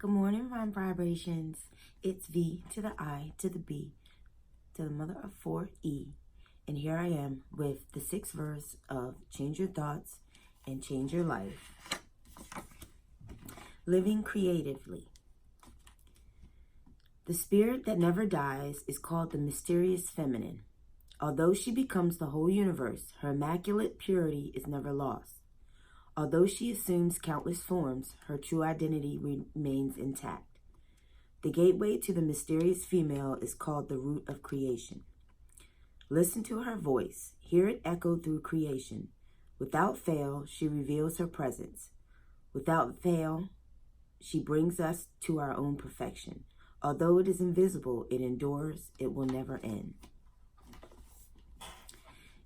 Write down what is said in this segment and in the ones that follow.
Good morning, Ron Vibrations. It's V to the I to the B to the mother of 4E. And here I am with the 6th verse of Change Your Thoughts and Change Your Life. Living creatively. The spirit that never dies is called the mysterious feminine. Although she becomes the whole universe, her immaculate purity is never lost. Although she assumes countless forms, her true identity remains intact. The gateway to the mysterious female is called the root of creation. Listen to her voice. Hear it echo through creation. Without fail, she reveals her presence. Without fail, she brings us to our own perfection. Although it is invisible, it endures, it will never end.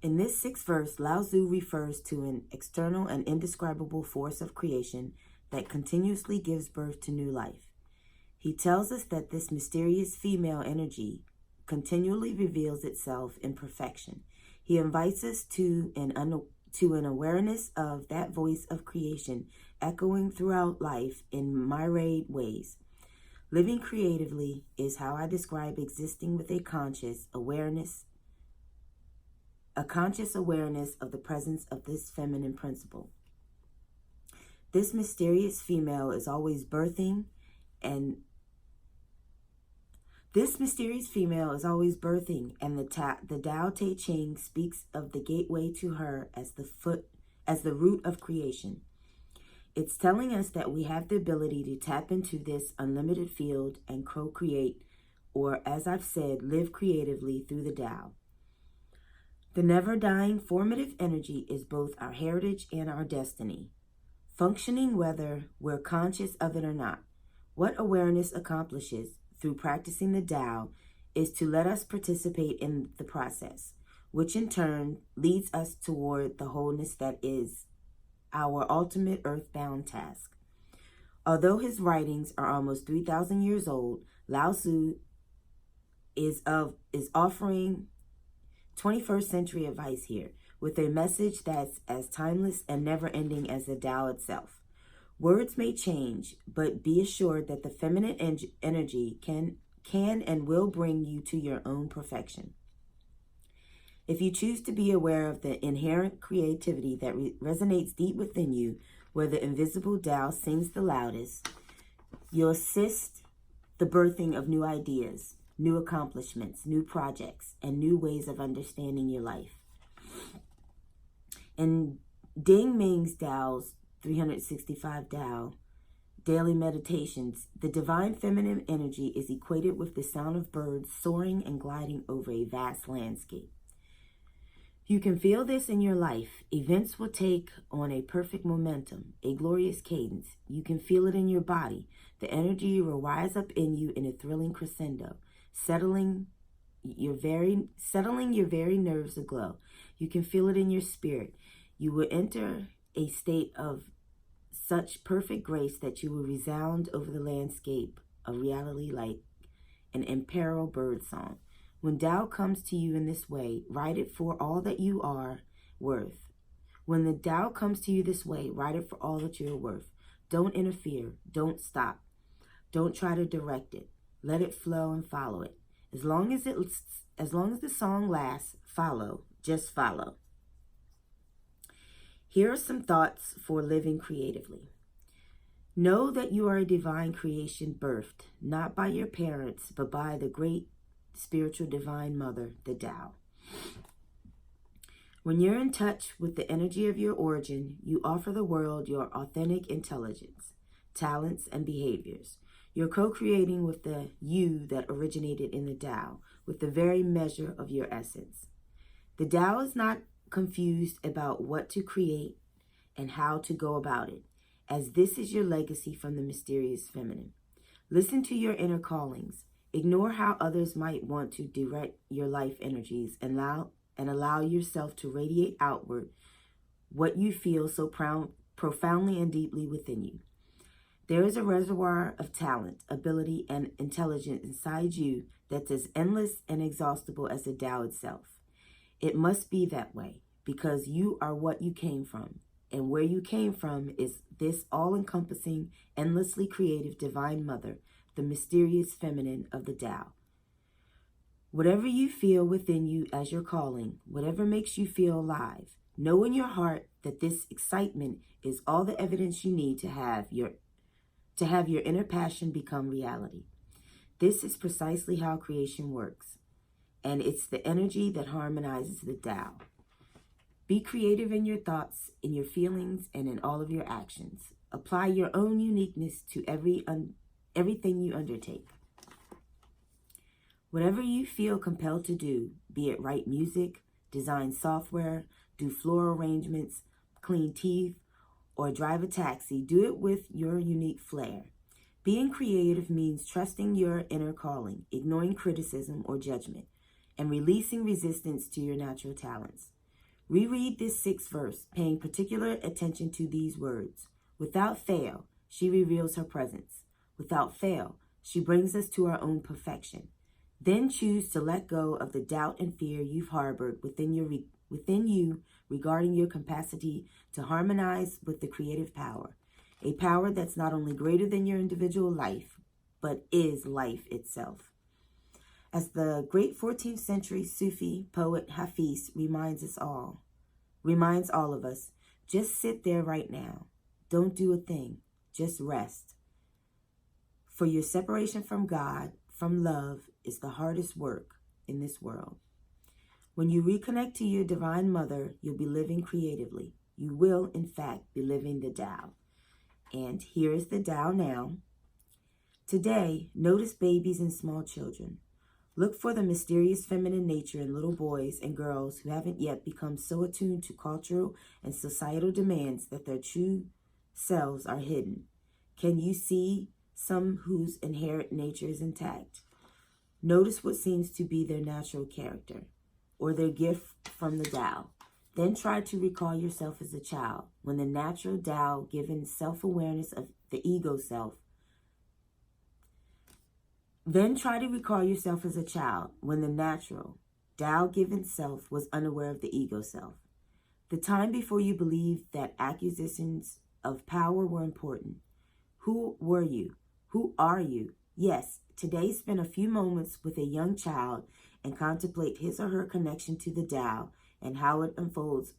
In this 6th verse, Lao Tzu refers to an external and indescribable force of creation that continuously gives birth to new life. He tells us that this mysterious female energy continually reveals itself in perfection. He invites us to an awareness of that voice of creation echoing throughout life in myriad ways. Living creatively is how I describe existing with a conscious awareness of the presence of this feminine principle. This mysterious female is always birthing, and the Tao Te Ching speaks of the gateway to her as the root of creation. It's telling us that we have the ability to tap into this unlimited field and co-create, or as I've said, live creatively through the Tao. The never-dying formative energy is both our heritage and our destiny, functioning whether we're conscious of it or not. What awareness accomplishes through practicing the Tao is to let us participate in the process, which in turn leads us toward the wholeness that is our ultimate earthbound task. Although his writings are almost 3,000 years old, Lao Tzu is offering 21st century advice here, with a message that's as timeless and never-ending as the Tao itself. Words may change, but be assured that the feminine energy can and will bring you to your own perfection. If you choose to be aware of the inherent creativity that resonates deep within you, where the invisible Tao sings the loudest, you'll assist the birthing of new ideas, new accomplishments, new projects, and new ways of understanding your life. In Ding Ming's Tao's 365 Tao daily meditations, the divine feminine energy is equated with the sound of birds soaring and gliding over a vast landscape. You can feel this in your life. Events will take on a perfect momentum, a glorious cadence. You can feel it in your body. The energy will rise up in you in a thrilling crescendo, settling your very nerves aglow. You can feel it in your spirit. You will enter a state of such perfect grace that you will resound over the landscape of reality like an imperial bird song. When Tao comes to you in this way, write it for all that you are worth. When the Tao comes to you this way, write it for all that you're worth. Don't interfere. Don't stop. Don't try to direct it. Let it flow and follow it. As long as the song lasts, follow. Just follow. Here are some thoughts for living creatively. Know that you are a divine creation birthed, not by your parents, but by the great spiritual divine mother, the Tao. When you're in touch with the energy of your origin, you offer the world your authentic intelligence, talents, and behaviors. You're co-creating with the you that originated in the Tao, with the very measure of your essence. The Tao is not confused about what to create and how to go about it, as this is your legacy from the mysterious feminine. Listen to your inner callings. Ignore how others might want to direct your life energies and allow yourself to radiate outward what you feel so profoundly and deeply within you. There is a reservoir of talent, ability, and intelligence inside you that's as endless and exhaustible as the Tao itself. It must be that way because you are what you came from. and where you came from is this all-encompassing, endlessly creative Divine Mother, the mysterious feminine of the Tao. Whatever you feel within you as your calling, whatever makes you feel alive, know in your heart that this excitement is all the evidence you need to have your inner passion become reality. This is precisely how creation works, and it's the energy that harmonizes the Tao. Be creative in your thoughts, in your feelings, and in all of your actions. Apply your own uniqueness to everything you undertake. Whatever you feel compelled to do, be it write music, design software, do floral arrangements, clean teeth, or drive a taxi, do it with your unique flair. Being creative means trusting your inner calling, ignoring criticism or judgment, and releasing resistance to your natural talents. Reread this 6th verse, paying particular attention to these words. Without fail, she reveals her presence. Without fail, she brings us to our own perfection. Then choose to let go of the doubt and fear you've harbored within you regarding your capacity to harmonize with the creative power, a power that's not only greater than your individual life, but is life itself. As the great 14th century Sufi poet Hafiz reminds all of us, just sit there right now. Don't do a thing. Just rest. For your separation from God, from love, is the hardest work in this world. When you reconnect to your Divine Mother, you'll be living creatively. You will, in fact, be living the Tao. And here is the Tao now. Today, notice babies and small children. Look for the mysterious feminine nature in little boys and girls who haven't yet become so attuned to cultural and societal demands that their true selves are hidden. Can you see some whose inherent nature is intact? Notice what seems to be their natural character or their gift from the Tao. Then try to recall yourself as a child when the natural Tao-given self-awareness of the ego self Then try to recall yourself as a child when the natural, Tao-given self was unaware of the ego self. The time before you believed that acquisitions of power were important. Who were you? Who are you? Yes, today spend a few moments with a young child and contemplate his or her connection to the Tao and how it unfolds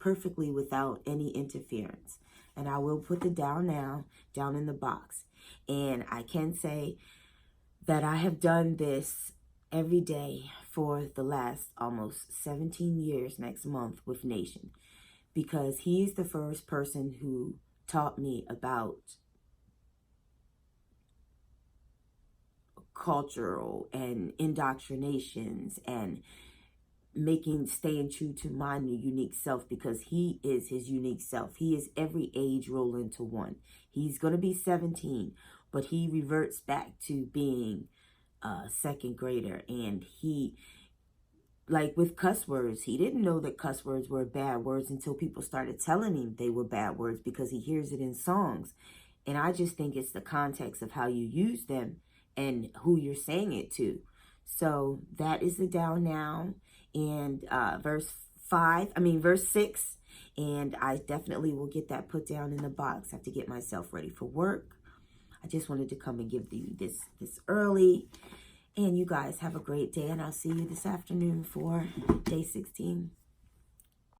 perfectly without any interference. And I will put the Tao Now down in the box. And I can say that I have done this every day for the last almost 17 years next month with Nation, because he's the first person who taught me about cultural and indoctrinations and staying true to my unique self, because he is his unique self. He is every age rolled into one. He's going to be 17, but he reverts back to being a second grader. And he, like with cuss words, he didn't know that cuss words were bad words until people started telling him they were bad words, because he hears it in songs. And I just think it's the context of how you use them and who you're saying it to. So that is the Tao Now, and verse 6. And I definitely will get that put down in the box. I have to get myself ready for work. I just wanted to come and give you this early. And you guys have a great day, and I'll see you this afternoon for day 16.